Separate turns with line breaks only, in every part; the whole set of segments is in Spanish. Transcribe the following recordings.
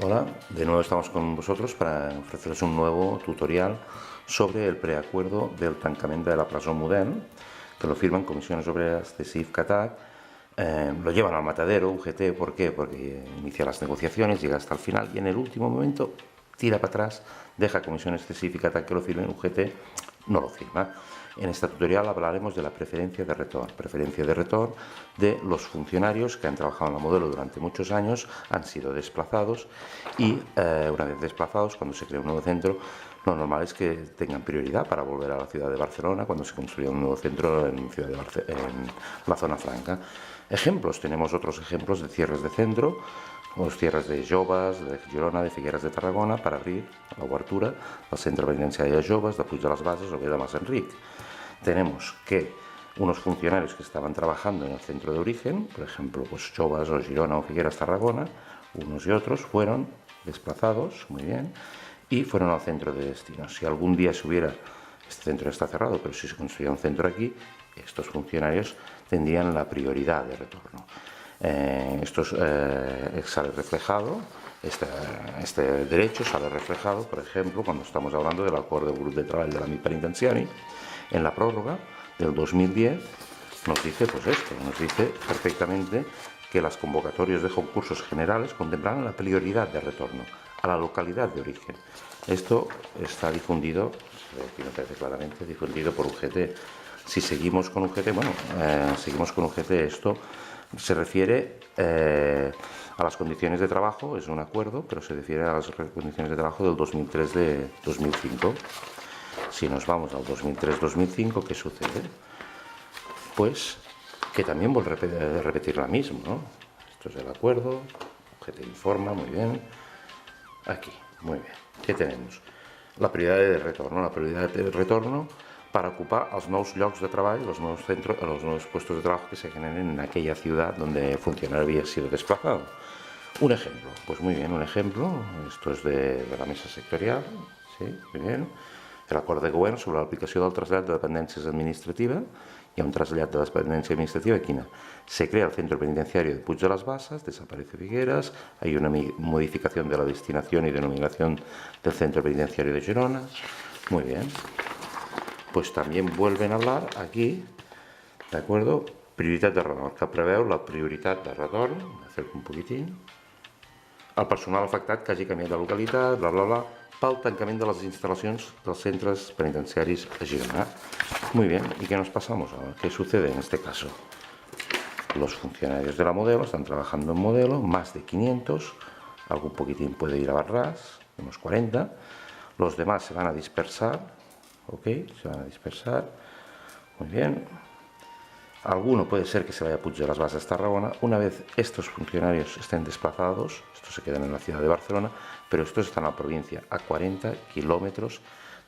Hola, de nuevo estamos con vosotros para ofreceros un nuevo tutorial sobre el preacuerdo del tancament de la presó Model, que lo firman comisiones obreras de CIF Catac, lo llevan al matadero, UGT, ¿por qué? Porque inicia las negociaciones, llega hasta el final y en el último momento tira para atrás, deja comisiones de CIF y Catac que lo firmen, UGT no lo firma. En este tutorial hablaremos de la preferencia de retorno de los funcionarios que han trabajado en la Modelo durante muchos años, han sido desplazados y una vez desplazados, cuando se crea un nuevo centro, lo normal es que tengan prioridad para volver a la ciudad de Barcelona cuando se construya un nuevo centro en la zona franca. Ejemplos, tenemos otros ejemplos de cierres de centro, los cierres de Joves, de Girona, de Figueres de Tarragona, para abrir l'obertura del centre penitenciari de Joves, de Puig de les Bases o bé de Masenric. Tenemos que unos funcionarios que estaban trabajando en el centro de origen, por ejemplo, pues Joves o Girona o Figueres Tarragona, unos y otros fueron desplazados, muy bien, y fueron al centro de destino. Si algún día se hubiera, este centro está cerrado, pero si se construía un centro aquí, estos funcionarios tendrían la prioridad de retorno. Esto sale reflejado, este derecho sale reflejado, por ejemplo, cuando estamos hablando del acuerdo del grupo de trabajo de l'àmbit penitenciari, en la prórroga del 2010 nos dice pues esto, nos dice perfectamente que las convocatorias de concursos generales contemplarán la prioridad de retorno a la localidad de origen. Esto está difundido, aquí no parece claramente, difundido por UGT. Si seguimos con UGT, seguimos con UGT, esto se refiere a las condiciones de trabajo, es un acuerdo, pero se refiere a las condiciones de trabajo del 2003 de 2005. Si nos vamos al 2003-2005, ¿qué sucede? Pues que también vuelve a repetir la misma, ¿no? Esto es el acuerdo, UGT informa, muy bien. Aquí, muy bien. ¿Qué tenemos? La prioridad de retorno para ocupar los nuevos llocs de trabajo, los nuevos puestos de trabajo que se generen en aquella ciudad donde el funcionario había sido desplazado. Un ejemplo, pues muy bien, un ejemplo, esto es de la mesa sectorial, sí, muy bien. L'acord de govern sobre l'aplicació del trasllat de dependències administratives. Hi ha un trasllat de dependència administrativa, quina? Se crea el centro penitenciario de Puig de las Basas, desaparece Figueras, hay una modificación de la destinación y denominación del centro penitenciario de Girona. Muy bien. Pues también vuelven a hablar aquí, ¿de acuerdo? Prioritat de retorn, que preveu la prioritat de retorn, acerco un poquitín, al personal afectat que hagi canviat de localitat, bla, bla, bla, pel tancament de les instal·lacions dels centres penitenciaris a Girona. Muy bien, ¿y qué nos pasamos ahora? ¿Qué sucede en este caso? Los funcionarios de la Modelo están trabajando en Modelo, más de 500, algún poquitín puede ir a Barras, unos 40, los demás se van a dispersar, ¿ok? Se van a dispersar, muy bien. Alguno puede ser que se vaya a Puig de las Bases, Tarragona. Una vez estos funcionarios estén desplazados, estos se quedan en la ciudad de Barcelona, pero estos están en la provincia, a 40 kilómetros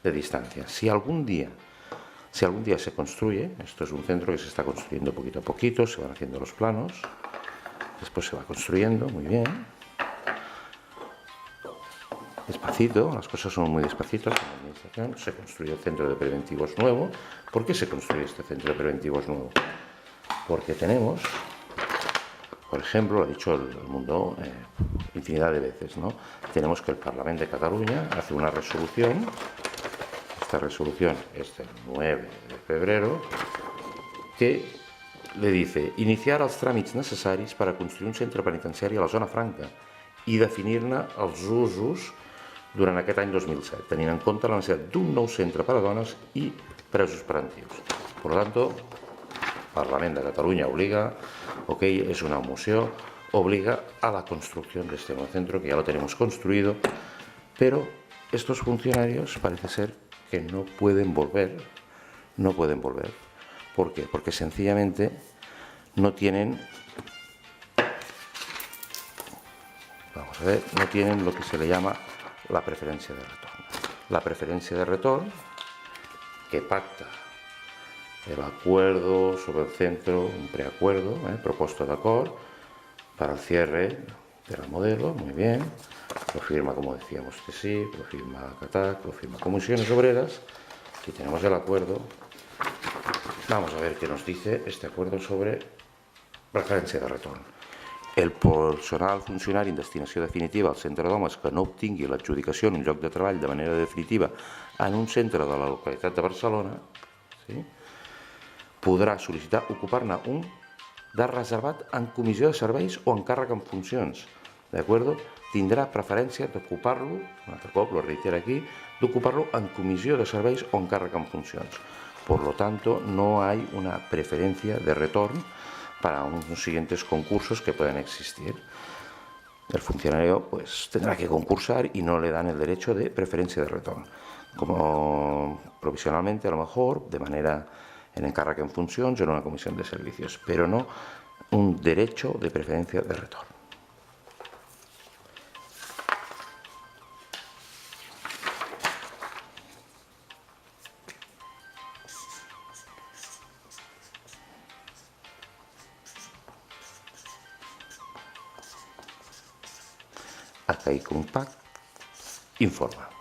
de distancia. Si algún día se construye, esto es un centro que se está construyendo poquito a poquito, se van haciendo los planos, después se va construyendo, muy bien. Despacito, las cosas son muy despacitas en la administración. Se construye el centro de preventivos nuevo. ¿Por qué se construye este centro de preventivos nuevo? Porque tenemos, por ejemplo, lo ha dicho el mundo infinidad de veces, ¿no? Tenemos que el Parlamento de Cataluña hace una resolución, esta resolución es del 9 de febrero, que le dice iniciar els tràmits necessaris per a construir un centre penitenciari a la zona franca i definir-ne els usos durant aquest any 2007, tenint en compte la necessitat d'un nou centre per a dones i presos preventius. Per tant, el Parlament de Cataluña obliga, ok, es una moción, obliga a la construcción de este nuevo centro, que ya lo tenemos construido, pero estos funcionarios parece ser que no pueden volver. ¿Por qué? Porque sencillamente no tienen, vamos a ver, no tienen lo que se le llama la preferencia de retorno. La preferencia de retorno que pacta el acuerdo sobre el centro, un preacuerdo, propuesto de acuerdo para el cierre de la Modelo, muy bien, lo firma, como decíamos, CSIC, lo firma Catac, lo firma Comisiones Obreras. Aquí tenemos el acuerdo. Vamos a ver qué nos dice este acuerdo sobre preferencia de retorno. el personal funcionari en destinació definitiva al centre d'homes que no obtingui l'adjudicació en un lloc de treball de manera definitiva en un centre de la localitat de Barcelona, podrà sol·licitar ocupar-ne un de reservat en comissió de serveis o encàrrec en funcions, d'acord? Tindrà preferència d'ocupar-lo, un altre cop, lo reitero aquí, d'ocupar-lo en comissió de serveis o encàrrec en funcions. Por lo tanto, no hay una preferencia de retorno para unos siguientes concursos que puedan existir. El funcionario pues tendrá que concursar y no le dan el derecho de preferencia de retorno. Como provisionalmente, a lo mejor, de manera en encàrrec en funcions, en una comisión de servicios, pero no un derecho de preferencia de retorno. Acaic Compact informa.